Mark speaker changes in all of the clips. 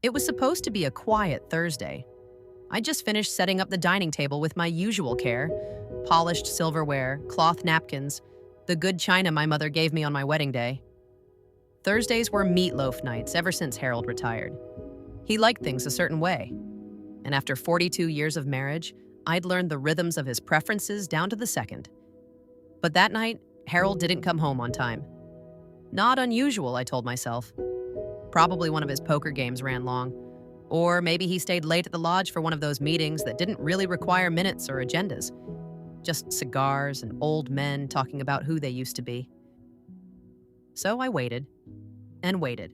Speaker 1: It was supposed to be a quiet Thursday. I just finished setting up the dining table with my usual care: polished silverware, cloth napkins, the good china my mother gave me on my wedding day. Thursdays were meatloaf nights ever since Harold retired. He liked things a certain way, and after 42 years of marriage, I'd learned the rhythms of his preferences down to the second. But that night, Harold didn't come home on time. Not unusual, I told myself. Probably one of his poker games ran long. Or maybe he stayed late at the lodge for one of those meetings that didn't really require minutes or agendas. Just cigars and old men talking about who they used to be. So I waited and waited.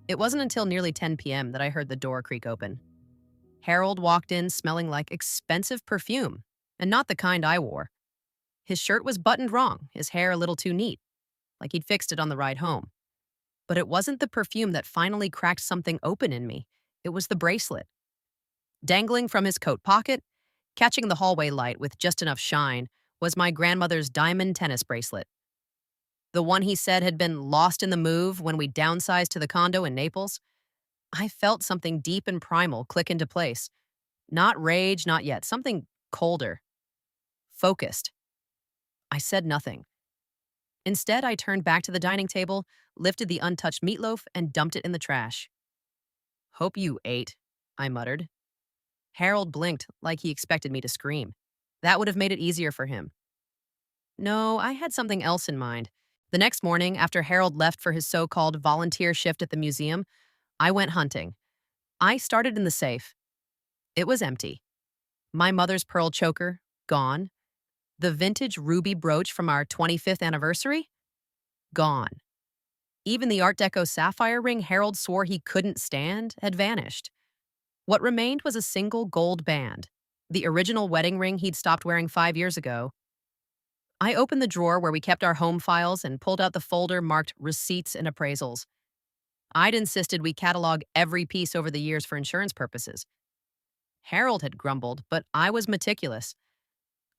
Speaker 1: It wasn't until nearly 10 p.m. that I heard the door creak open. Harold walked in smelling like expensive perfume, and not the kind I wore. His shirt was buttoned wrong, his hair a little too neat, like he'd fixed it on the ride home. But it wasn't the perfume that finally cracked something open in me. It was the bracelet. Dangling from his coat pocket, catching the hallway light with just enough shine, was my grandmother's diamond tennis bracelet. The one he said had been lost in the move when we downsized to the condo in Naples. I felt something deep and primal click into place. Not rage, not yet. Something colder. Focused. I said nothing. Instead, I turned back to the dining table, lifted the untouched meatloaf, and dumped it in the trash. "Hope you ate," I muttered. Harold blinked like he expected me to scream. That would have made it easier for him. No, I had something else in mind. The next morning, after Harold left for his so-called volunteer shift at the museum, I went hunting. I started in the safe. It was empty. My mother's pearl choker, gone. The vintage ruby brooch from our 25th anniversary, gone. Even the Art Deco sapphire ring Harold swore he couldn't stand had vanished. What remained was a single gold band, the original wedding ring he'd stopped wearing 5 years ago. I opened the drawer where we kept our home files and pulled out the folder marked Receipts and Appraisals. I'd insisted we catalog every piece over the years for insurance purposes. Harold had grumbled, but I was meticulous.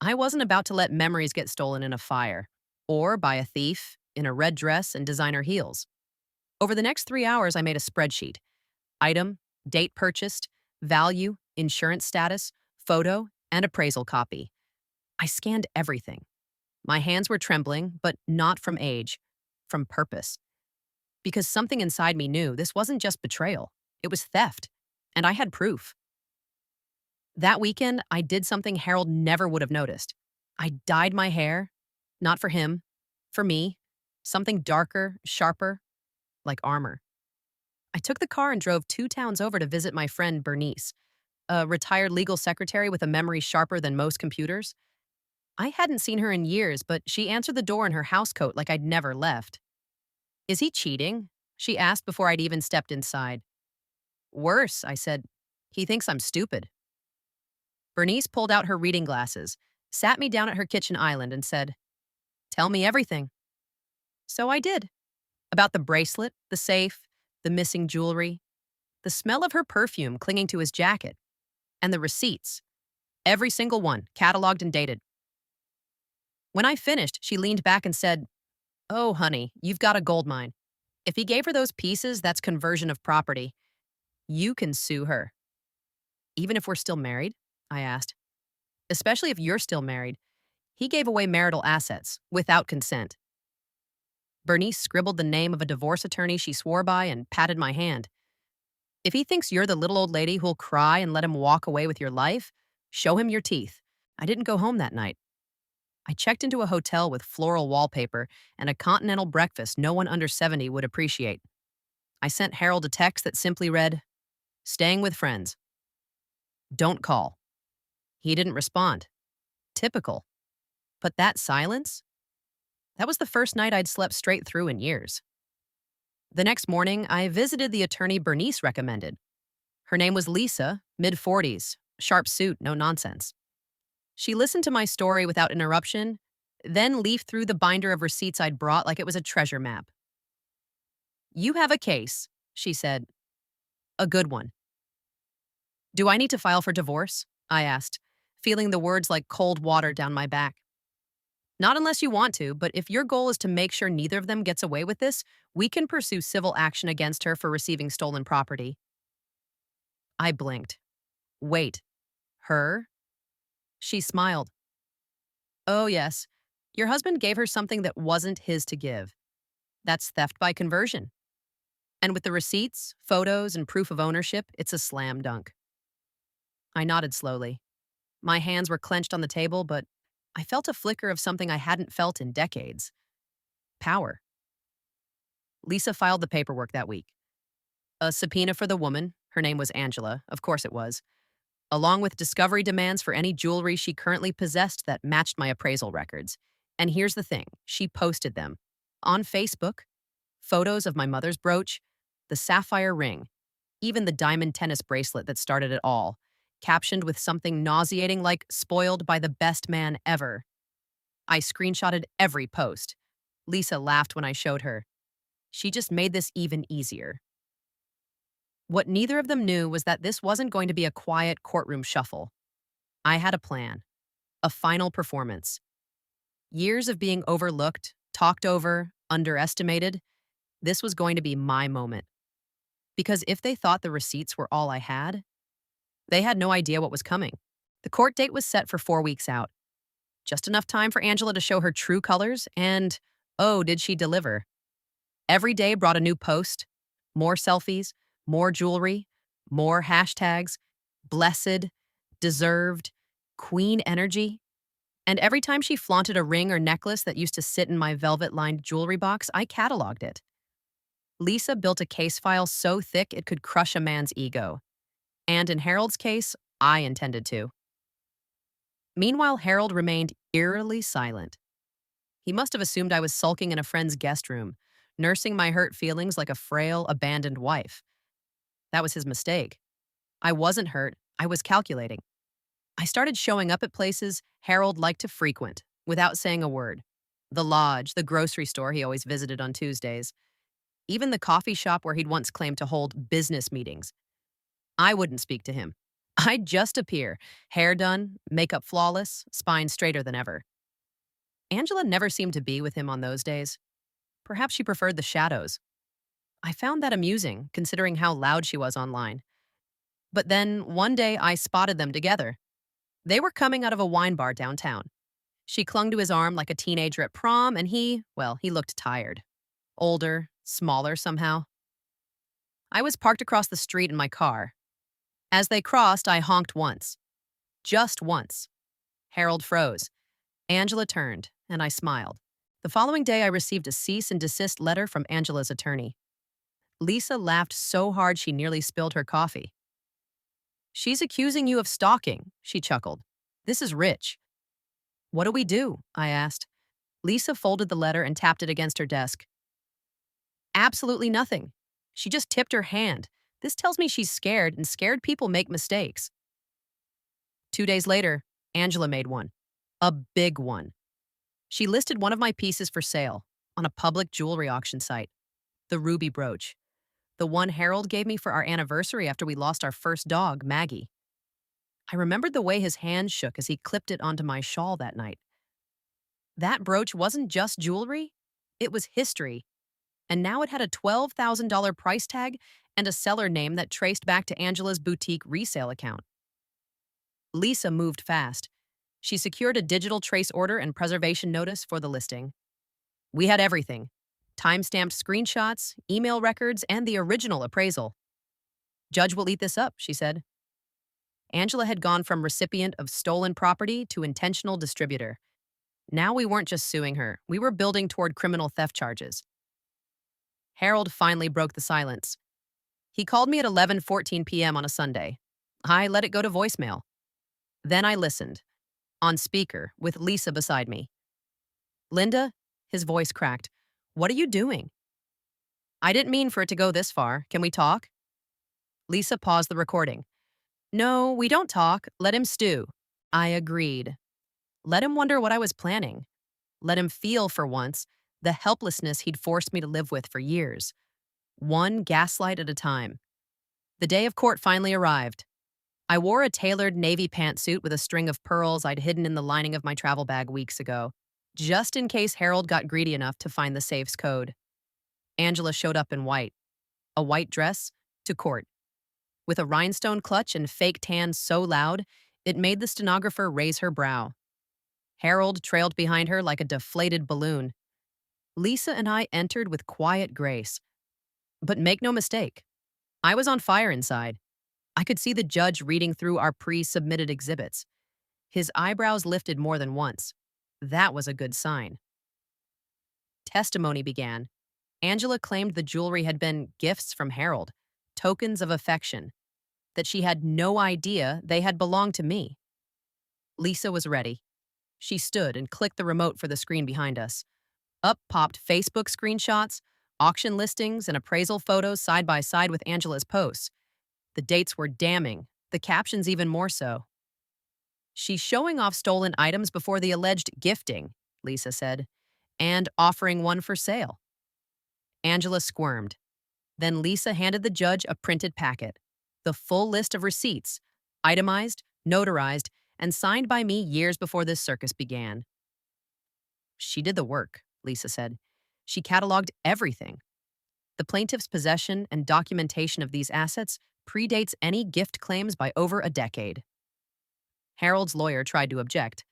Speaker 1: I wasn't about to let memories get stolen in a fire, or by a thief in a red dress and designer heels. Over the next 3 hours, I made a spreadsheet. Item, date purchased, value, insurance status, photo, and appraisal copy. I scanned everything. My hands were trembling, but not from age, from purpose. Because something inside me knew this wasn't just betrayal, it was theft, and I had proof. That weekend, I did something Harold never would have noticed. I dyed my hair, not for him, for me, something darker, sharper, like armor. I took the car and drove 2 towns over to visit my friend Bernice, a retired legal secretary with a memory sharper than most computers. I hadn't seen her in years, but she answered the door in her housecoat like I'd never left. "Is he cheating?" she asked before I'd even stepped inside. "Worse," I said. "He thinks I'm stupid." Bernice pulled out her reading glasses, sat me down at her kitchen island, and said, "Tell me everything." So I did. About the bracelet, the safe, the missing jewelry, the smell of her perfume clinging to his jacket, and the receipts. Every single one, cataloged and dated. When I finished, she leaned back and said, "Oh, honey, you've got a gold mine. If he gave her those pieces, that's conversion of property. You can sue her." "Even if we're still married?" I asked. "Especially if you're still married. He gave away marital assets, without consent." Bernice scribbled the name of a divorce attorney she swore by and patted my hand. "If he thinks you're the little old lady who'll cry and let him walk away with your life, show him your teeth." I didn't go home that night. I checked into a hotel with floral wallpaper and a continental breakfast no one under 70 would appreciate. I sent Harold a text that simply read, "Staying with friends. Don't call." He didn't respond. Typical. But that silence? That was the first night I'd slept straight through in years. The next morning, I visited the attorney Bernice recommended. Her name was Lisa, mid-40s, sharp suit, no nonsense. She listened to my story without interruption, then leafed through the binder of receipts I'd brought like it was a treasure map. "You have a case," she said. "A good one." "Do I need to file for divorce?" I asked, feeling the words like cold water down my back. "Not unless you want to, but if your goal is to make sure neither of them gets away with this, we can pursue civil action against her for receiving stolen property." I blinked. Wait, her? She smiled. Oh, yes. Your husband gave her something that wasn't his to give. That's theft by conversion. And with the receipts, photos, and proof of ownership, it's a slam dunk. I nodded slowly. My hands were clenched on the table, but I felt a flicker of something I hadn't felt in decades: power. Lisa filed the paperwork that week. A subpoena for the woman, her name was Angela, of course it was, along with discovery demands for any jewelry she currently possessed that matched my appraisal records. And here's the thing, she posted them. On Facebook, photos of my mother's brooch, the sapphire ring, even the diamond tennis bracelet that started it all, captioned with something nauseating like "spoiled by the best man ever." I screenshotted every post. Lisa laughed when I showed her. She just made this even easier. What neither of them knew was that this wasn't going to be a quiet courtroom shuffle. I had a plan, a final performance. Years of being overlooked, talked over, underestimated, this was going to be my moment. Because if they thought the receipts were all I had, they had no idea what was coming. The court date was set for 4 weeks out. Just enough time for Angela to show her true colors, and oh, did she deliver. Every day brought a new post, more selfies, more jewelry, more hashtags, blessed, deserved, queen energy. And every time she flaunted a ring or necklace that used to sit in my velvet-lined jewelry box, I cataloged it. Lisa built a case file so thick it could crush a man's ego. And in Harold's case, I intended to. Meanwhile, Harold remained eerily silent. He must have assumed I was sulking in a friend's guest room, nursing my hurt feelings like a frail, abandoned wife. That was his mistake. I wasn't hurt, I was calculating. I started showing up at places Harold liked to frequent, without saying a word. The lodge, the grocery store he always visited on Tuesdays, even the coffee shop where he'd once claimed to hold business meetings. I wouldn't speak to him. I'd just appear, hair done, makeup flawless, spine straighter than ever. Angela never seemed to be with him on those days. Perhaps she preferred the shadows. I found that amusing, considering how loud she was online. But then, one day, I spotted them together. They were coming out of a wine bar downtown. She clung to his arm like a teenager at prom, and he looked tired. Older, smaller somehow. I was parked across the street in my car. As they crossed, I honked once. Just once. Harold froze. Angela turned, and I smiled. The following day, I received a cease and desist letter from Angela's attorney. Lisa laughed so hard she nearly spilled her coffee. "She's accusing you of stalking," she chuckled. "This is rich." "What do we do?" I asked. Lisa folded the letter and tapped it against her desk. "Absolutely nothing. She just tipped her hand. This tells me she's scared, and scared people make mistakes." 2 days later, Angela made one. A big one. She listed one of my pieces for sale on a public jewelry auction site. The ruby brooch. The one Harold gave me for our anniversary after we lost our first dog, Maggie. I remembered the way his hand shook as he clipped it onto my shawl that night. That brooch wasn't just jewelry, it was history. And now it had a $12,000 price tag and a seller name that traced back to Angela's boutique resale account. Lisa moved fast. She secured a digital trace order and preservation notice for the listing. We had everything: time-stamped screenshots, email records, and the original appraisal. "Judge will eat this up," she said. Angela had gone from recipient of stolen property to intentional distributor. Now we weren't just suing her, we were building toward criminal theft charges. Harold finally broke the silence. He called me at 11:14 p.m. on a Sunday. I let it go to voicemail. Then I listened, on speaker, with Lisa beside me. "Linda," his voice cracked, "what are you doing?" "I didn't mean for it to go this far. Can we talk?" Lisa paused the recording. "No, we don't talk. Let him stew." I agreed. Let him wonder what I was planning. Let him feel, for once, the helplessness he'd forced me to live with for years. One gaslight at a time. The day of court finally arrived. I wore a tailored navy pantsuit with a string of pearls I'd hidden in the lining of my travel bag weeks ago, just in case Harold got greedy enough to find the safe's code. Angela showed up in white. A white dress to court. with a rhinestone clutch and fake tan so loud it made the stenographer raise her brow. Harold trailed behind her like a deflated balloon. Lisa and I entered with quiet grace. But make no mistake, I was on fire inside. I could see the judge reading through our pre-submitted exhibits. His eyebrows lifted more than once. That was a good sign. Testimony began. Angela claimed the jewelry had been gifts from Harold, tokens of affection, that she had no idea they had belonged to me. Lisa was ready. She stood and clicked the remote for the screen behind us. Up popped Facebook screenshots, auction listings, and appraisal photos side by side with Angela's posts. The dates were damning, the captions even more so. She's showing off stolen items before the alleged gifting, Lisa said, and offering one for sale. Angela squirmed. Then Lisa handed the judge a printed packet, the full list of receipts, itemized, notarized, and signed by me years before this circus began. She did the work, Lisa said. She cataloged everything. The plaintiff's possession and documentation of these assets predates any gift claims by over a decade. Harold's lawyer tried to object,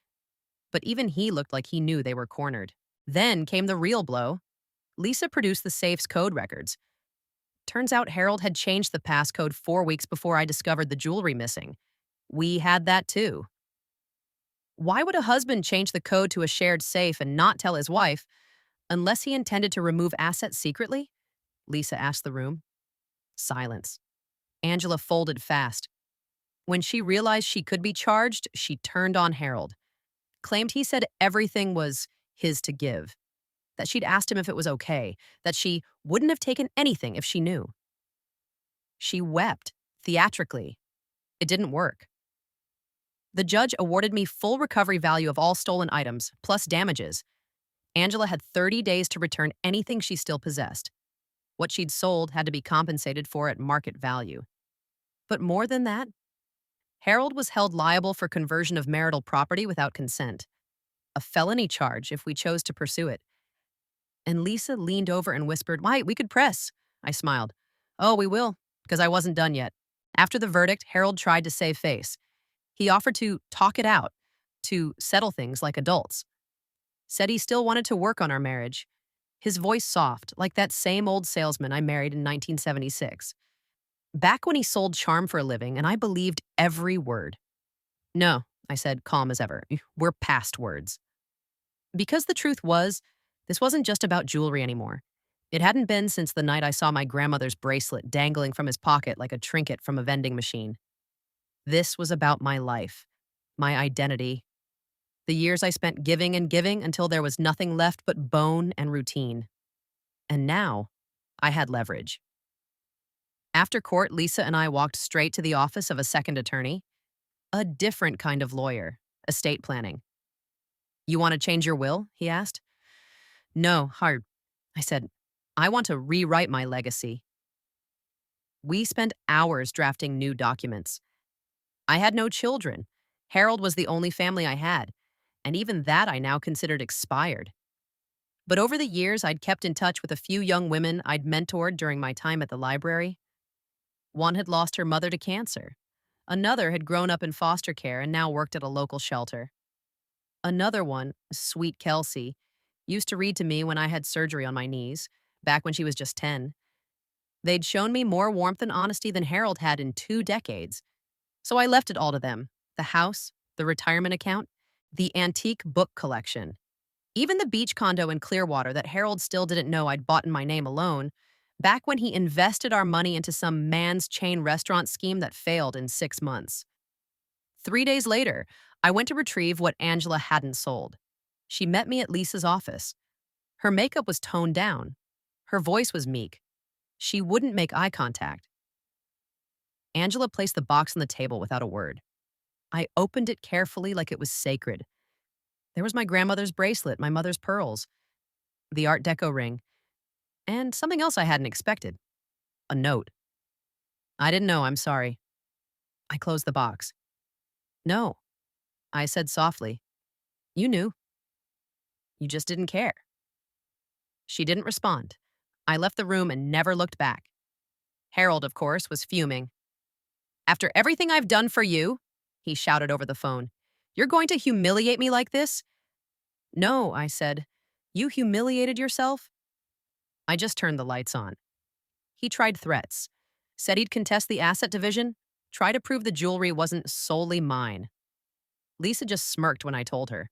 Speaker 1: but even he looked like he knew they were cornered. Then came the real blow. Lisa produced the safe's code records. Turns out Harold had changed the passcode 4 weeks before I discovered the jewelry missing. We had that too. Why would a husband change the code to a shared safe and not tell his wife, unless he intended to remove assets secretly? Lisa asked the room. Silence. Angela folded fast. When she realized she could be charged, she turned on Harold. Claimed he said everything was his to give, that she'd asked him if it was okay, that she wouldn't have taken anything if she knew. She wept, theatrically. It didn't work. The judge awarded me full recovery value of all stolen items, plus damages. Angela had 30 days to return anything she still possessed. What she'd sold had to be compensated for at market value. But more than that, Harold was held liable for conversion of marital property without consent, a felony charge if we chose to pursue it. And Lisa leaned over and whispered, "Why, we could press." I smiled. "Oh, we will," because I wasn't done yet. After the verdict, Harold tried to save face. He offered to talk it out, to settle things like adults. Said he still wanted to work on our marriage. His voice soft, like that same old salesman I married in 1976. Back when he sold charm for a living, and I believed every word. "No," I said, calm as ever. "We're past words." Because the truth was, this wasn't just about jewelry anymore. It hadn't been since the night I saw my grandmother's bracelet dangling from his pocket like a trinket from a vending machine. This was about my life, my identity, the years I spent giving and giving until there was nothing left but bone and routine. And now, I had leverage. After court, Lisa and I walked straight to the office of a second attorney, a different kind of lawyer, estate planning. "You want to change your will?" he asked. "No, hard." I said, "I want to rewrite my legacy." We spent hours drafting new documents. I had no children. Harold was the only family I had, and even that I now considered expired. But over the years, I'd kept in touch with a few young women I'd mentored during my time at the library. One had lost her mother to cancer. Another had grown up in foster care and now worked at a local shelter. Another one, sweet Kelsey, used to read to me when I had surgery on my knees, back when she was just 10. They'd shown me more warmth and honesty than Harold had in 2 decades. So I left it all to them: the house, the retirement account, the antique book collection. Even the beach condo in Clearwater that Harold still didn't know I'd bought in my name alone, back when he invested our money into some man's chain restaurant scheme that failed in 6 months. 3 days later, I went to retrieve what Angela hadn't sold. She met me at Lisa's office. Her makeup was toned down. Her voice was meek. She wouldn't make eye contact. Angela placed the box on the table without a word. I opened it carefully like it was sacred. There was my grandmother's bracelet, my mother's pearls, the Art Deco ring, and something else I hadn't expected: a note. "I didn't know, I'm sorry." I closed the box. "No," I said softly. "You knew. You just didn't care." She didn't respond. I left the room and never looked back. Harold, of course, was fuming. After everything I've done for you, he shouted over the phone, you're going to humiliate me like this? No, I said. You humiliated yourself? I just turned the lights on. He tried threats, said he'd contest the asset division, try to prove the jewelry wasn't solely mine. Lisa just smirked when I told her.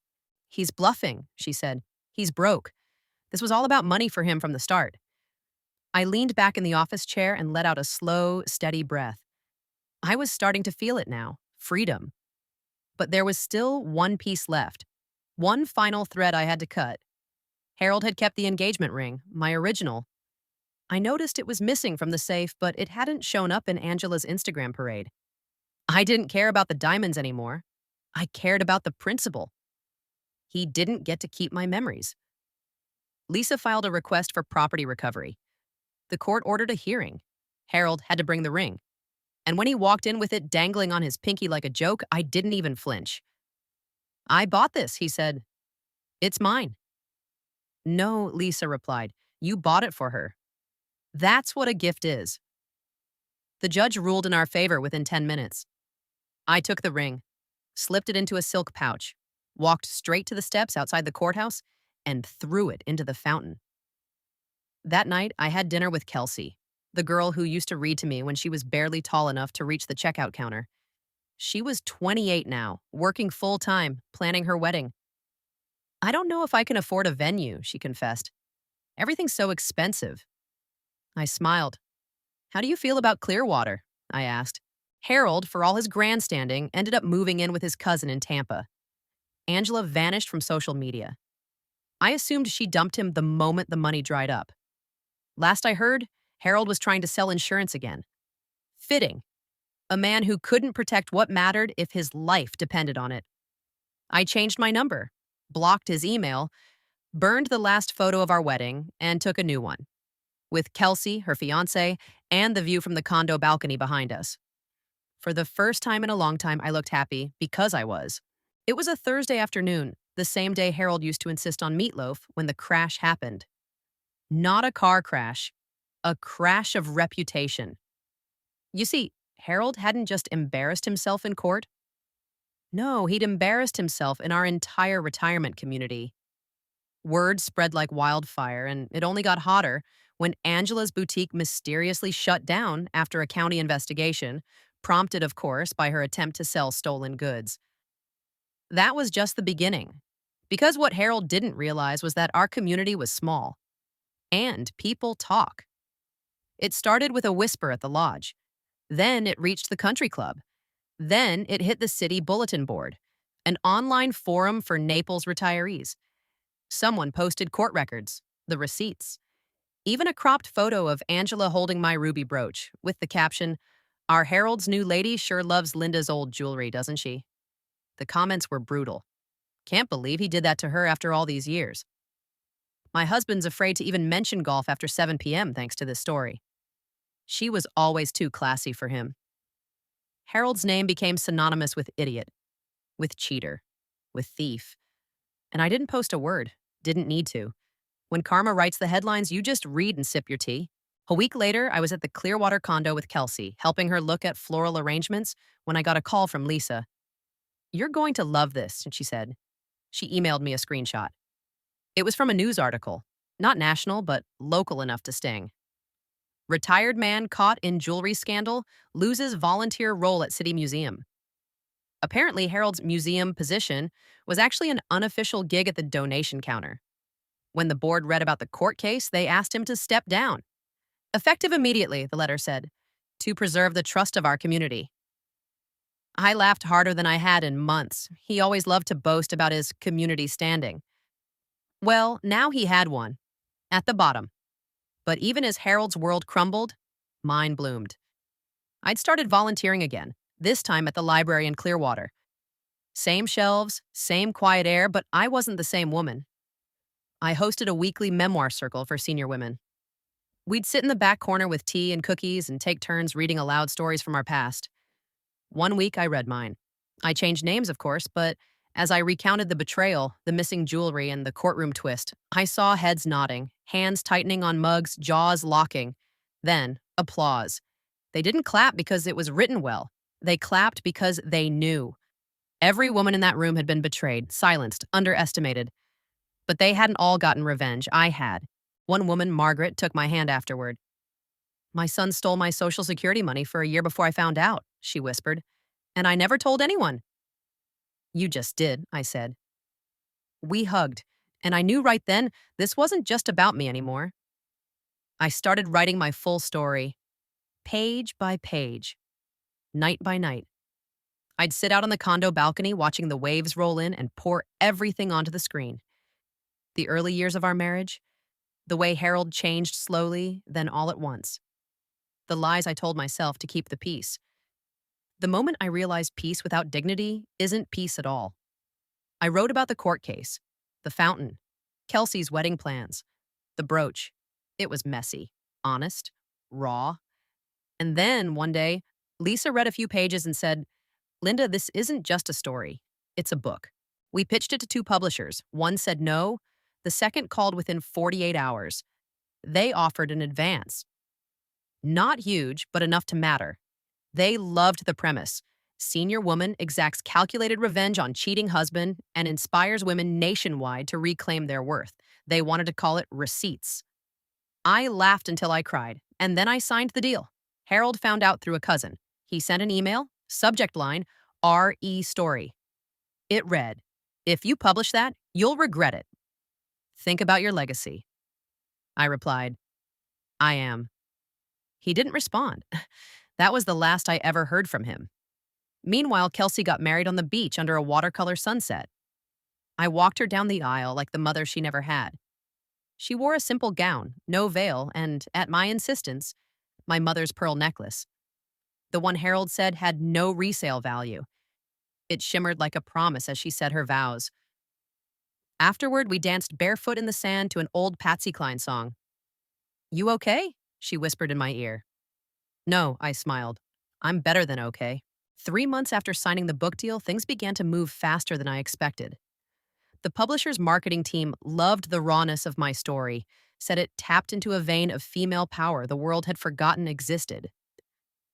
Speaker 1: He's bluffing, she said. He's broke. This was all about money for him from the start. I leaned back in the office chair and let out a slow, steady breath. I was starting to feel it now, freedom. But there was still one piece left, one final thread I had to cut. Harold had kept the engagement ring, my original. I noticed it was missing from the safe, but it hadn't shown up in Angela's Instagram parade. I didn't care about the diamonds anymore. I cared about the principle. He didn't get to keep my memories. Lisa filed a request for property recovery. The court ordered a hearing. Harold had to bring the ring. And when he walked in with it dangling on his pinky like a joke, I didn't even flinch. I bought this, he said. It's mine. No, Lisa replied. You bought it for her. That's what a gift is. The judge ruled in our favor within 10 minutes. I took the ring, slipped it into a silk pouch, walked straight to the steps outside the courthouse, and threw it into the fountain. That night, I had dinner with Kelsey, the girl who used to read to me when she was barely tall enough to reach the checkout counter. She was 28 now, working full-time, planning her wedding. I don't know if I can afford a venue, she confessed. Everything's so expensive. I smiled. How do you feel about Clearwater? I asked. Harold, for all his grandstanding, ended up moving in with his cousin in Tampa. Angela vanished from social media. I assumed she dumped him the moment the money dried up. Last I heard, Harold was trying to sell insurance again. Fitting. A man who couldn't protect what mattered if his life depended on it. I changed my number, blocked his email, burned the last photo of our wedding, and took a new one, with Kelsey, her fiancé, and the view from the condo balcony behind us. For the first time in a long time, I looked happy because I was. It was a Thursday afternoon, the same day Harold used to insist on meatloaf when the crash happened. Not a car crash, a crash of reputation. You see, Harold hadn't just embarrassed himself in court. No, he'd embarrassed himself in our entire retirement community. Word spread like wildfire, and it only got hotter when Angela's boutique mysteriously shut down after a county investigation, prompted, of course, by her attempt to sell stolen goods. That was just the beginning, because what Harold didn't realize was that our community was small, and people talk. It started with a whisper at the lodge. Then it reached the country club. Then it hit the city bulletin board, an online forum for Naples retirees. Someone posted court records, the receipts, even a cropped photo of Angela holding my ruby brooch with the caption, "Our Harold's new lady sure loves Linda's old jewelry, doesn't she?" The comments were brutal. Can't believe he did that to her after all these years. My husband's afraid to even mention golf after 7 p.m. thanks to this story. She was always too classy for him. Harold's name became synonymous with idiot, with cheater, with thief. And I didn't post a word, didn't need to. When karma writes the headlines, you just read and sip your tea. A week later, I was at the Clearwater condo with Kelsey, helping her look at floral arrangements when I got a call from Lisa. You're going to love this, she said. She emailed me a screenshot. It was from a news article, not national, but local enough to sting. Retired man caught in jewelry scandal loses volunteer role at City Museum. Apparently, Harold's museum position was actually an unofficial gig at the donation counter. When the board read about the court case, they asked him to step down. Effective immediately, the letter said, to preserve the trust of our community. I laughed harder than I had in months. He always loved to boast about his community standing. Well, now he had one, at the bottom. But even as Harold's world crumbled, mine bloomed. I'd started volunteering again, this time at the library in Clearwater. Same shelves, same quiet air, but I wasn't the same woman. I hosted a weekly memoir circle for senior women. We'd sit in the back corner with tea and cookies and take turns reading aloud stories from our past. One week I read mine. I changed names, of course, but as I recounted the betrayal, the missing jewelry, and the courtroom twist, I saw heads nodding, hands tightening on mugs, jaws locking. Then, applause. They didn't clap because it was written well. They clapped because they knew. Every woman in that room had been betrayed, silenced, underestimated. But they hadn't all gotten revenge. I had. One woman, Margaret, took my hand afterward. My son stole my Social Security money for a year before I found out, she whispered. And I never told anyone. You just did, I said. We hugged, and I knew right then this wasn't just about me anymore. I started writing my full story, page by page, night by night. I'd sit out on the condo balcony watching the waves roll in and pour everything onto the screen. The early years of our marriage, the way Harold changed slowly, then all at once. The lies I told myself to keep the peace. The moment I realized peace without dignity isn't peace at all. I wrote about the court case, the fountain, Kelsey's wedding plans, the brooch. It was messy, honest, raw. And then, one day, Lisa read a few pages and said, Linda, this isn't just a story. It's a book. We pitched it to two publishers. One said no. The second called within 48 hours. They offered an advance. Not huge, but enough to matter. They loved the premise. Senior woman exacts calculated revenge on cheating husband and inspires women nationwide to reclaim their worth. They wanted to call it Receipts. I laughed until I cried, and then I signed the deal. Harold found out through a cousin. He sent an email, subject line, R.E. story. It read, if you publish that, you'll regret it. Think about your legacy. I replied, I am. He didn't respond. That was the last I ever heard from him. Meanwhile, Kelsey got married on the beach under a watercolor sunset. I walked her down the aisle like the mother she never had. She wore a simple gown, no veil, and, at my insistence, my mother's pearl necklace. The one Harold said had no resale value. It shimmered like a promise as she said her vows. Afterward, we danced barefoot in the sand to an old Patsy Cline song. You okay? She whispered in my ear. No, I smiled. I'm better than okay. 3 months after signing the book deal, things began to move faster than I expected. The publisher's marketing team loved the rawness of my story, said it tapped into a vein of female power the world had forgotten existed.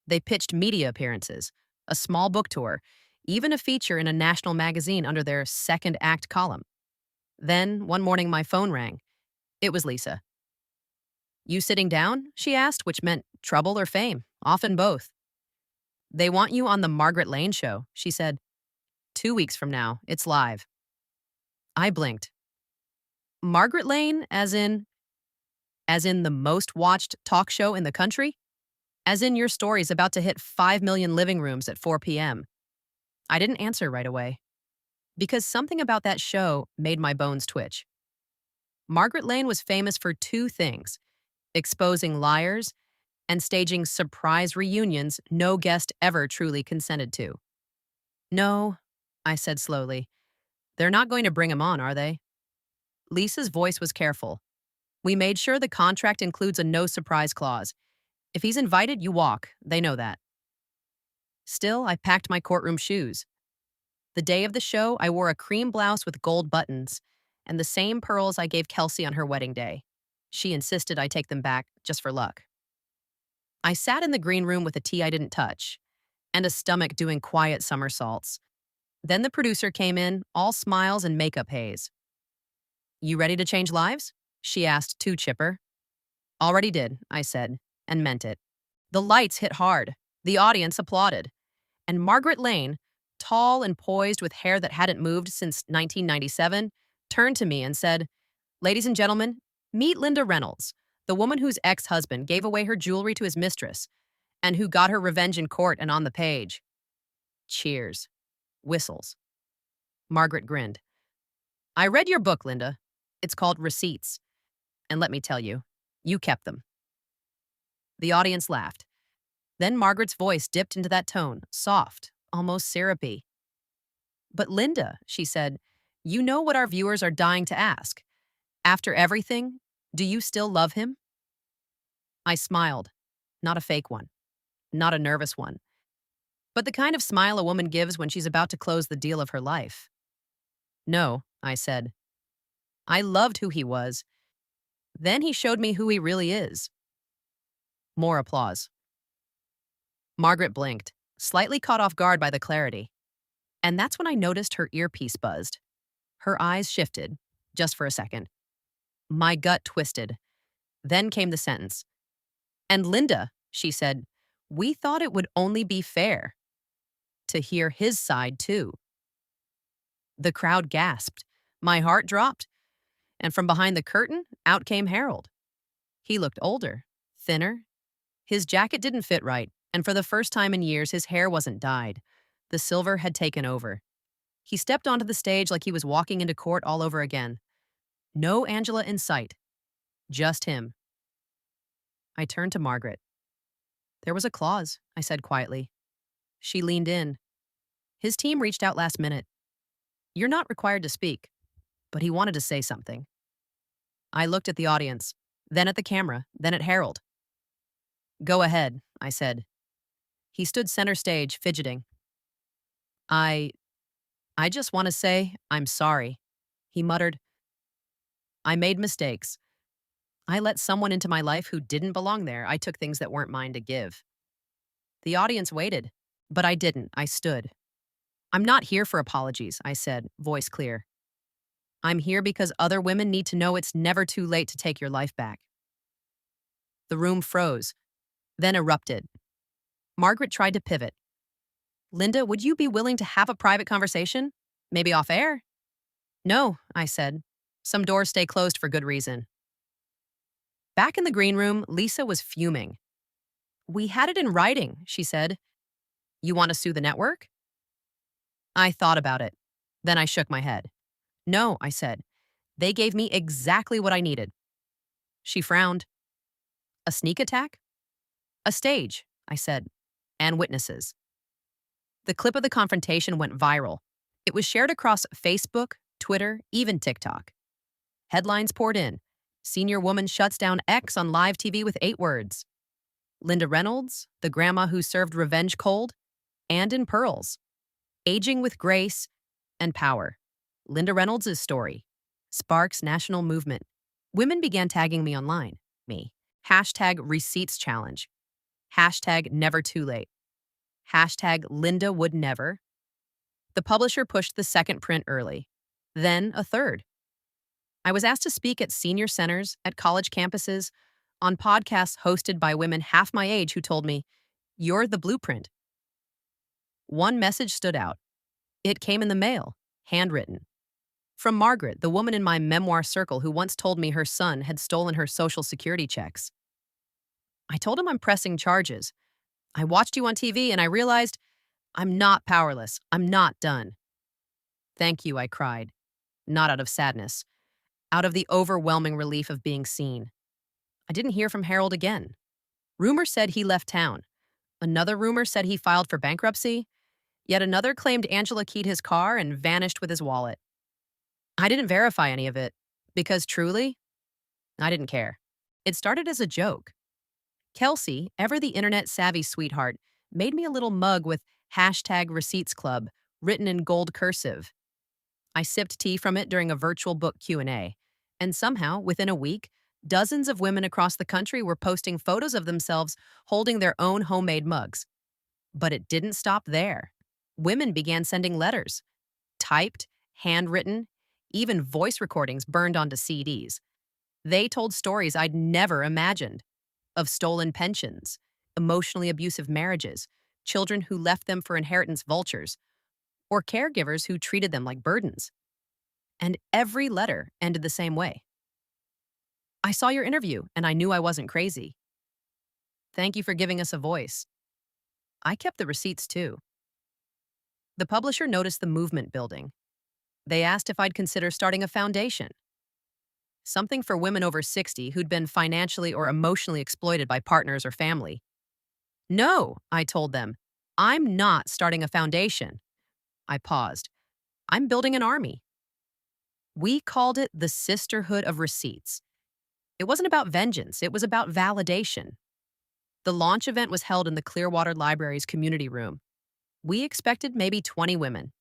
Speaker 1: They pitched media appearances, a small book tour, even a feature in a national magazine under their second act column. Then, one morning, my phone rang. It was Lisa. You sitting down? She asked, which meant trouble or fame, often both. They want you on the Margaret Lane show, she said. 2 weeks from now, it's live. I blinked. Margaret Lane, as in the most watched talk show in the country? As in your story's about to hit 5 million living rooms at 4 p.m. I didn't answer right away, because something about that show made my bones twitch. Margaret Lane was famous for two things: exposing liars and staging surprise reunions no guest ever truly consented to. No, I said slowly. They're not going to bring him on, are they? Lisa's voice was careful. We made sure the contract includes a no surprise clause. If he's invited, you walk. They know that. Still, I packed my courtroom shoes. The day of the show, I wore a cream blouse with gold buttons and the same pearls I gave Kelsey on her wedding day. She insisted I take them back just for luck. I sat in the green room with a tea I didn't touch and a stomach doing quiet somersaults. Then the producer came in, all smiles and makeup haze. You ready to change lives? She asked, too chipper. Already did, I said, and meant it. The lights hit hard. The audience applauded. And Margaret Lane, tall and poised with hair that hadn't moved since 1997, turned to me and said, Ladies and gentlemen, meet Linda Reynolds, the woman whose ex-husband gave away her jewelry to his mistress and who got her revenge in court and on the page. Cheers. Whistles. Margaret grinned. I read your book, Linda. It's called Receipts. And let me tell you, you kept them. The audience laughed. Then Margaret's voice dipped into that tone, soft, almost syrupy. But Linda, she said, you know what our viewers are dying to ask. After everything, do you still love him? I smiled. Not a fake one. Not a nervous one. But the kind of smile a woman gives when she's about to close the deal of her life. No, I said. I loved who he was. Then he showed me who he really is. More applause. Margaret blinked, slightly caught off guard by the clarity. And that's when I noticed her earpiece buzzed. Her eyes shifted, just for a second. My gut twisted. Then came the sentence. And Linda, she said, we thought it would only be fair to hear his side too. The crowd gasped. My heart dropped. And from behind the curtain, out came Harold. He looked older, thinner. His jacket didn't fit right, and for the first time in years, his hair wasn't dyed. The silver had taken over. He stepped onto the stage like he was walking into court all over again. No Angela in sight. Just him. I turned to Margaret. There was a clause, I said quietly. She leaned in. His team reached out last minute. You're not required to speak, but he wanted to say something. I looked at the audience, then at the camera, then at Harold. Go ahead, I said. He stood center stage, fidgeting. I just want to say I'm sorry, he muttered. I made mistakes. I let someone into my life who didn't belong there. I took things that weren't mine to give. The audience waited, but I didn't. I stood. I'm not here for apologies, I said, voice clear. I'm here because other women need to know it's never too late to take your life back. The room froze, then erupted. Margaret tried to pivot. Linda, would you be willing to have a private conversation? Maybe off air? No, I said. Some doors stay closed for good reason. Back in the green room, Lisa was fuming. We had it in writing, she said. You want to sue the network? I thought about it. Then I shook my head. No, I said. They gave me exactly what I needed. She frowned. A sneak attack? A stage, I said, and witnesses. The clip of the confrontation went viral. It was shared across Facebook, Twitter, even TikTok. Headlines poured in. Senior woman shuts down ex on live TV with 8 words. Linda Reynolds, the grandma who served revenge cold, and in pearls. Aging with grace and power. Linda Reynolds' story sparks national movement. Women began tagging me online. Me. Hashtag receipts challenge. Hashtag never too late. Hashtag Linda would never. The publisher pushed the second print early. Then a third. I was asked to speak at senior centers, at college campuses, on podcasts hosted by women half my age who told me, you're the blueprint. One message stood out. It came in the mail, handwritten. From Margaret, the woman in my memoir circle who once told me her son had stolen her Social Security checks. I told him I'm pressing charges. I watched you on TV and I realized I'm not powerless. I'm not done. Thank you, I cried. Not out of sadness. Out of the overwhelming relief of being seen. I didn't hear from Harold again. Rumor said he left town. Another rumor said he filed for bankruptcy. Yet another claimed Angela keyed his car and vanished with his wallet. I didn't verify any of it, because truly, I didn't care. It started as a joke. Kelsey, ever the internet-savvy sweetheart, made me a little mug with hashtag receipts club, written in gold cursive. I sipped tea from it during a virtual book Q&A, and somehow, within a week, dozens of women across the country were posting photos of themselves holding their own homemade mugs. But it didn't stop there. Women began sending letters, typed, handwritten, even voice recordings burned onto CDs. They told stories I'd never imagined, of stolen pensions, emotionally abusive marriages, children who left them for inheritance vultures, or caregivers who treated them like burdens. And every letter ended the same way. I saw your interview, and I knew I wasn't crazy. Thank you for giving us a voice. I kept the receipts too. The publisher noticed the movement building. They asked if I'd consider starting a foundation. Something for women over 60 who'd been financially or emotionally exploited by partners or family. No, I told them. I'm not starting a foundation. I paused. I'm building an army. We called it the Sisterhood of Receipts. It wasn't about vengeance, it was about validation. The launch event was held in the Clearwater Library's community room. We expected maybe 20 women.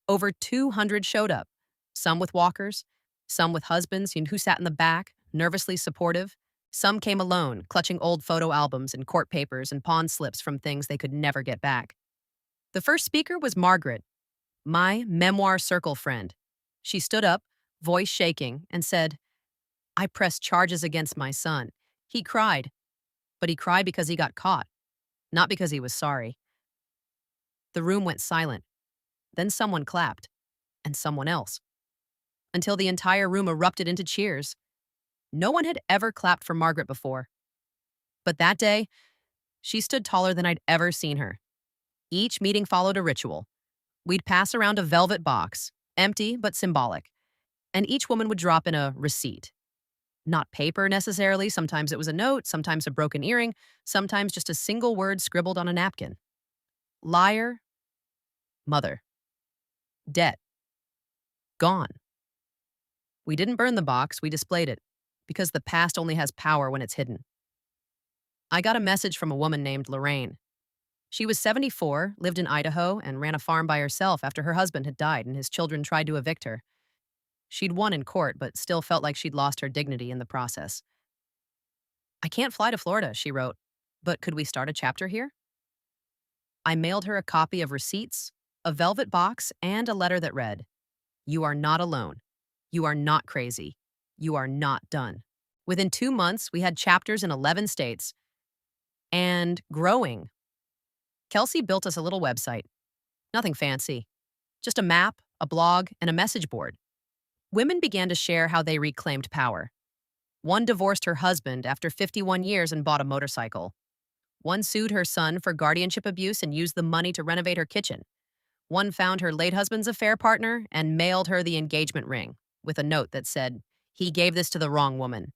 Speaker 1: Over 200 showed up, some with walkers, some with husbands who sat in the back, nervously supportive. Some came alone, clutching old photo albums and court papers and pawn slips from things they could never get back. The first speaker was Margaret, my memoir circle friend. She stood up, voice shaking, and said, I pressed charges against my son. He cried, but he cried because he got caught, not because he was sorry. The room went silent. Then someone clapped, and someone else, until the entire room erupted into cheers. No one had ever clapped for Margaret before. But that day, she stood taller than I'd ever seen her. Each meeting followed a ritual. We'd pass around a velvet box, empty but symbolic, and each woman would drop in a receipt. Not paper necessarily, sometimes it was a note, sometimes a broken earring, sometimes just a single word scribbled on a napkin. Liar, mother, debt, gone. We didn't burn the box, we displayed it, because the past only has power when it's hidden. I got a message from a woman named Lorraine. She was 74, lived in Idaho, and ran a farm by herself after her husband had died and his children tried to evict her. She'd won in court, but still felt like she'd lost her dignity in the process. I can't fly to Florida, she wrote, but could we start a chapter here? I mailed her a copy of receipts, a velvet box, and a letter that read, You are not alone. You are not crazy. You are not done. Within 2 months, we had chapters in 11 states and growing. Kelsey built us a little website. Nothing fancy. Just a map, a blog, and a message board. Women began to share how they reclaimed power. One divorced her husband after 51 years and bought a motorcycle. One sued her son for guardianship abuse and used the money to renovate her kitchen. One found her late husband's affair partner and mailed her the engagement ring with a note that said, He gave this to the wrong woman.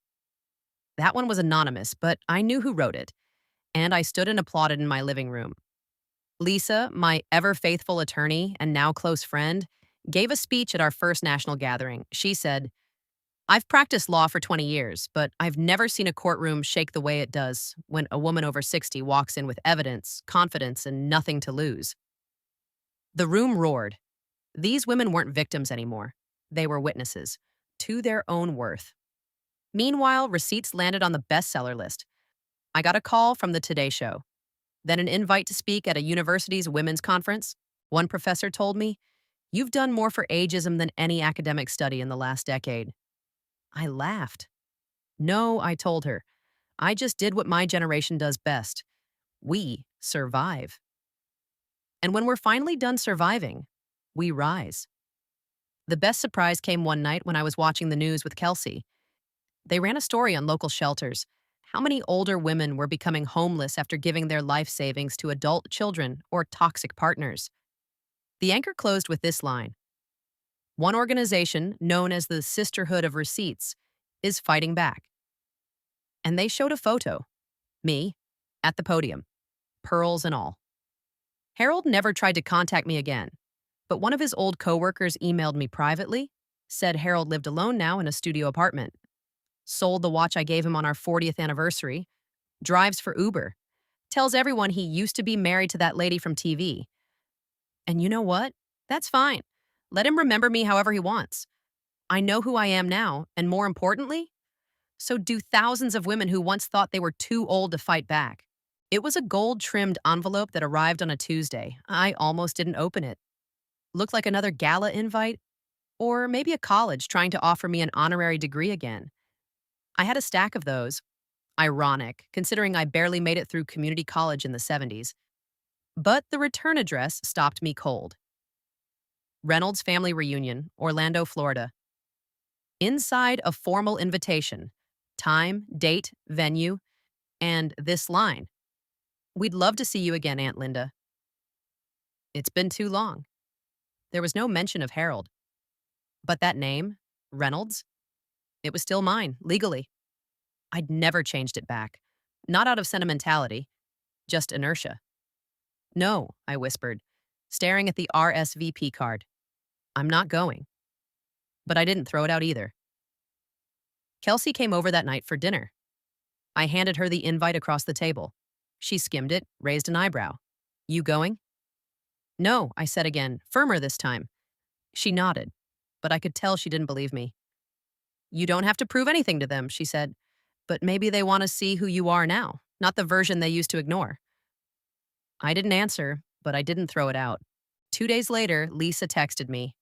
Speaker 1: That one was anonymous, but I knew who wrote it, and I stood and applauded in my living room. Lisa, my ever-faithful attorney and now close friend, gave a speech at our first national gathering. She said, I've practiced law for 20 years, but I've never seen a courtroom shake the way it does when a woman over 60 walks in with evidence, confidence, and nothing to lose. The room roared. These women weren't victims anymore. They were witnesses to their own worth. Meanwhile, receipts landed on the bestseller list. I got a call from the Today Show, then an invite to speak at a university's women's conference. One professor told me, You've done more for ageism than any academic study in the last decade. I laughed. No, I told her. I just did what my generation does best. We survive. And when we're finally done surviving, we rise. The best surprise came one night when I was watching the news with Kelsey. They ran a story on local shelters. How many older women were becoming homeless after giving their life savings to adult children or toxic partners? The anchor closed with this line. One organization, known as the Sisterhood of Receipts, is fighting back. And they showed a photo. Me, at the podium, pearls and all. Harold never tried to contact me again, but one of his old coworkers emailed me privately, said Harold lived alone now in a studio apartment, sold the watch I gave him on our 40th anniversary, drives for Uber, tells everyone he used to be married to that lady from TV. And you know what? That's fine. Let him remember me however he wants. I know who I am now, and more importantly, so do thousands of women who once thought they were too old to fight back. It was a gold-trimmed envelope that arrived on a Tuesday. I almost didn't open it. Looked like another gala invite, or maybe a college trying to offer me an honorary degree again. I had a stack of those. Ironic, considering I barely made it through community college in the 70s. But the return address stopped me cold. Reynolds Family Reunion, Orlando, Florida. Inside a formal invitation, time, date, venue, and this line. We'd love to see you again, Aunt Linda. It's been too long. There was no mention of Harold. But that name, Reynolds, it was still mine, legally. I'd never changed it back. Not out of sentimentality, just inertia. No, I whispered, staring at the RSVP card. I'm not going. But I didn't throw it out either. Kelsey came over that night for dinner. I handed her the invite across the table. She skimmed it, raised an eyebrow. You going? No, I said again, firmer this time. She nodded, but I could tell she didn't believe me. You don't have to prove anything to them, she said, but maybe they want to see who you are now, not the version they used to ignore. I didn't answer, but I didn't throw it out. 2 days later, Lisa texted me.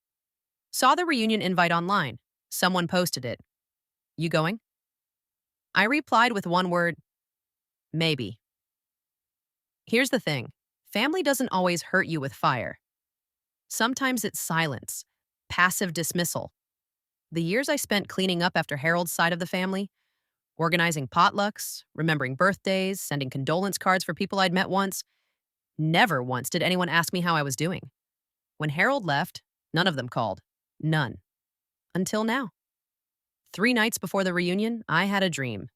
Speaker 1: Saw the reunion invite online. Someone posted it. You going? I replied with one word, maybe. Here's the thing. Family doesn't always hurt you with fire. Sometimes it's silence, passive dismissal. The years I spent cleaning up after Harold's side of the family, organizing potlucks, remembering birthdays, sending condolence cards for people I'd met once, never once did anyone ask me how I was doing. When Harold left, none of them called. None. Until now. 3 nights before the reunion, I had a dream.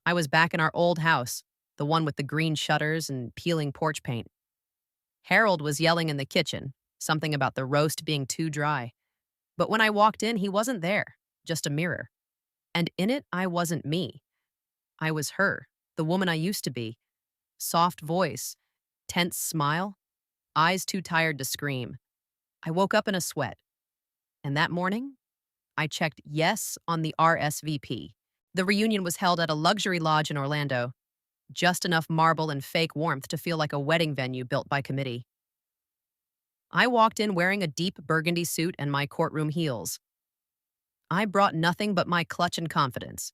Speaker 1: I was back in our old house, the one with the green shutters and peeling porch paint. Harold was yelling in the kitchen, something about the roast being too dry. But when I walked in, he wasn't there, just a mirror. And in it, I wasn't me. I was her, the woman I used to be. Soft voice, tense smile, eyes too tired to scream. I woke up in a sweat. And that morning, I checked yes on the RSVP. The reunion was held at a luxury lodge in Orlando, just enough marble and fake warmth to feel like a wedding venue built by committee. I walked in wearing a deep burgundy suit and my courtroom heels. I brought nothing but my clutch and confidence.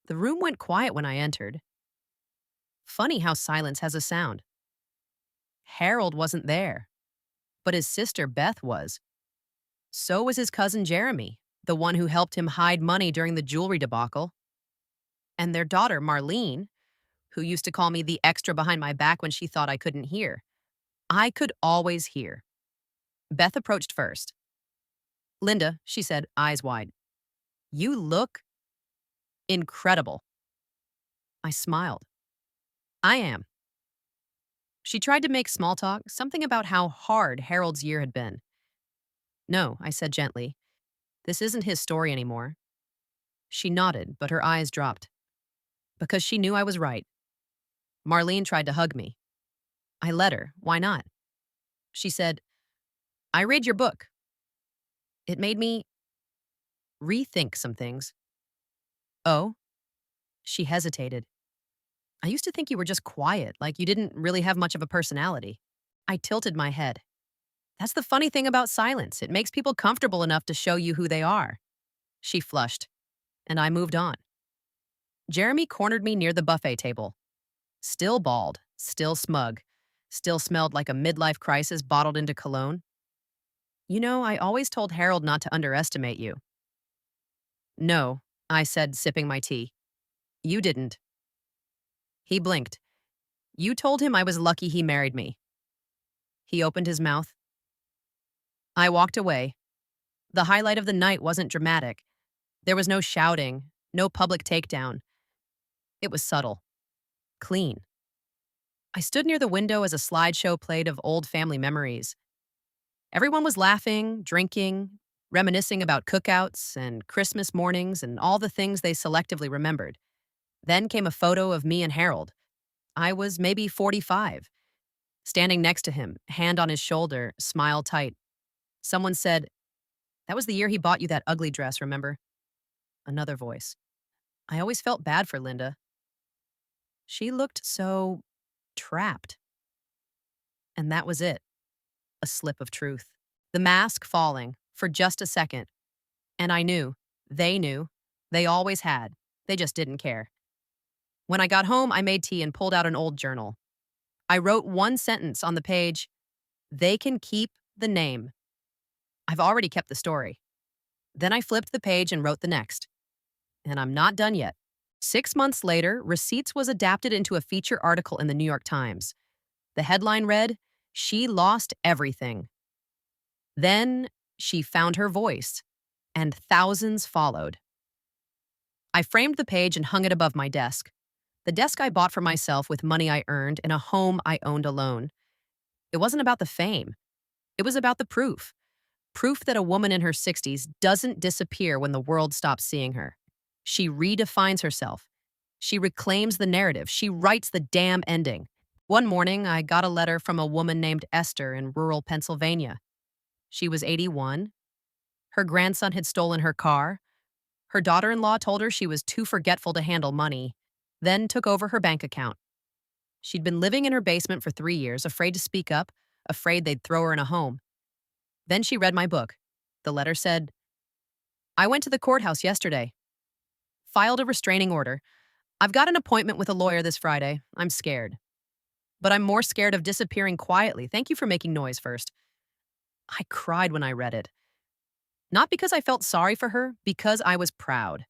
Speaker 1: The room went quiet when I entered. Funny how silence has a sound. Harold wasn't there, but his sister Beth was. So was his cousin Jeremy, the one who helped him hide money during the jewelry debacle. And their daughter Marlene, who used to call me the extra behind my back when she thought I couldn't hear. I could always hear. Beth approached first. Linda, she said, eyes wide. You look incredible. I smiled. I am. She tried to make small talk, something about how hard Harold's year had been. No, I said gently. This isn't his story anymore. She nodded, but her eyes dropped. Because she knew I was right. Marlene tried to hug me. I let her. Why not? She said, I read your book. It made me rethink some things. Oh? She hesitated. I used to think you were just quiet, like you didn't really have much of a personality. I tilted my head. That's the funny thing about silence. It makes people comfortable enough to show you who they are. She flushed, and I moved on. Jeremy cornered me near the buffet table. Still bald, still smug, still smelled like a midlife crisis bottled into cologne. You know, I always told Harold not to underestimate you. No, I said, sipping my tea. You didn't. He blinked. You told him I was lucky he married me. He opened his mouth. I walked away. The highlight of the night wasn't dramatic. There was no shouting, no public takedown. It was subtle. Clean. I stood near the window as a slideshow played of old family memories. Everyone was laughing, drinking, reminiscing about cookouts and Christmas mornings and all the things they selectively remembered. Then came a photo of me and Harold. I was maybe 45. Standing next to him, hand on his shoulder, smile tight. Someone said, that was the year he bought you that ugly dress, remember? Another voice. I always felt bad for Linda. She looked so trapped. And that was it. A slip of truth. The mask falling for just a second. And I knew. They always had. They just didn't care. When I got home, I made tea and pulled out an old journal. I wrote one sentence on the page. They can keep the name. I've already kept the story. Then I flipped the page and wrote the next. And I'm not done yet. 6 months later, Receipts was adapted into a feature article in the New York Times. The headline read, She lost everything. Then she found her voice, and thousands followed. I framed the page and hung it above my desk. The desk I bought for myself with money I earned in a home I owned alone. It wasn't about the fame. It was about the proof. Proof that a woman in her 60s doesn't disappear when the world stops seeing her. She redefines herself. She reclaims the narrative. She writes the damn ending. One morning, I got a letter from a woman named Esther in rural Pennsylvania. She was 81. Her grandson had stolen her car. Her daughter-in-law told her she was too forgetful to handle money, then took over her bank account. She'd been living in her basement for 3 years, afraid to speak up, afraid they'd throw her in a home. Then she read my book. The letter said, I went to the courthouse yesterday, filed a restraining order. I've got an appointment with a lawyer this Friday. I'm scared. But I'm more scared of disappearing quietly. Thank you for making noise first. I cried when I read it. Not because I felt sorry for her, because I was proud.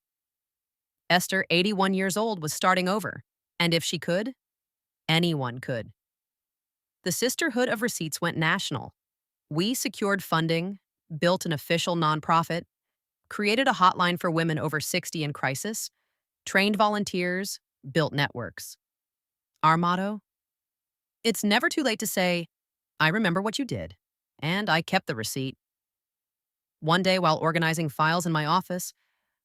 Speaker 1: Esther, 81 years old, was starting over. And if she could, anyone could. The Sisterhood of Receipts went national. We secured funding, built an official nonprofit, created a hotline for women over 60 in crisis, trained volunteers, built networks. Our motto? It's never too late to say, I remember what you did, and I kept the receipt. One day, while organizing files in my office,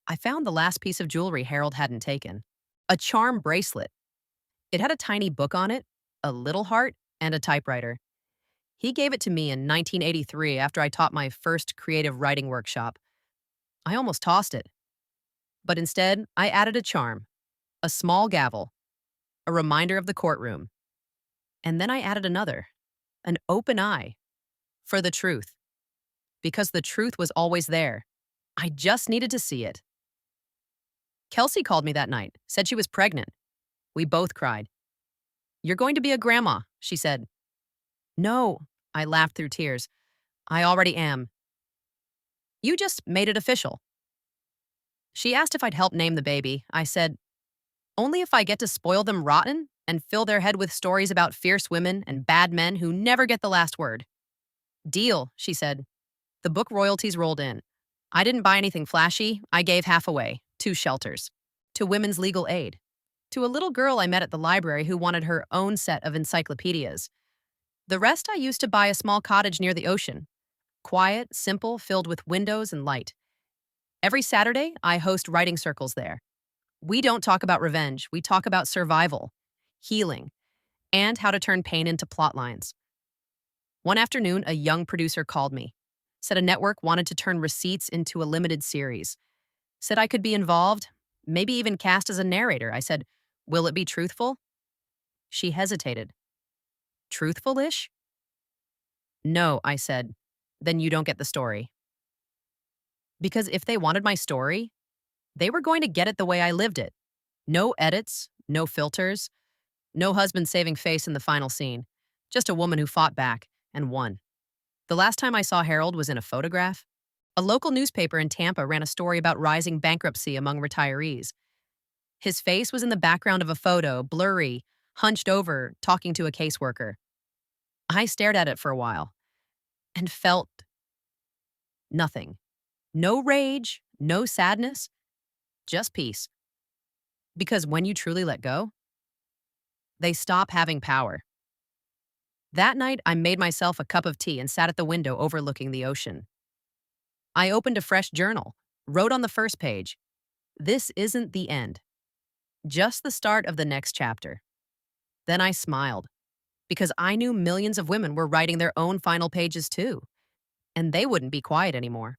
Speaker 1: I found the last piece of jewelry Harold hadn't taken. A charm bracelet. It had a tiny book on it, a little heart, and a typewriter. He gave it to me in 1983 after I taught my first creative writing workshop. I almost tossed it. But instead, I added a charm, a small gavel, a reminder of the courtroom. And then I added another, an open eye, for the truth. Because the truth was always there. I just needed to see it. Kelsey called me that night, said she was pregnant. We both cried. You're going to be a grandma, she said. No, I laughed through tears. I already am. You just made it official. She asked if I'd help name the baby. I said, only if I get to spoil them rotten and fill their head with stories about fierce women and bad men who never get the last word. Deal, she said. The book royalties rolled in. I didn't buy anything flashy. I gave half away, to shelters, to women's legal aid, to a little girl I met at the library who wanted her own set of encyclopedias. The rest I used to buy a small cottage near the ocean. Quiet, simple, filled with windows and light. Every Saturday, I host writing circles there. We don't talk about revenge. We talk about survival, healing, and how to turn pain into plot lines. One afternoon, a young producer called me, said a network wanted to turn Receipts into a limited series, said I could be involved, maybe even cast as a narrator. I said, will it be truthful? She hesitated. Truthful-ish? No, I said. Then you don't get the story. Because if they wanted my story, they were going to get it the way I lived it. No edits, no filters, no husband saving face in the final scene. Just a woman who fought back and won. The last time I saw Harold was in a photograph. A local newspaper in Tampa ran a story about rising bankruptcy among retirees. His face was in the background of a photo, blurry, hunched over, talking to a caseworker. I stared at it for a while and felt nothing. No rage, no sadness, just peace. Because when you truly let go, they stop having power. That night, I made myself a cup of tea and sat at the window overlooking the ocean. I opened a fresh journal, wrote on the first page, this isn't the end, just the start of the next chapter. Then I smiled, because I knew millions of women were writing their own final pages too, and they wouldn't be quiet anymore.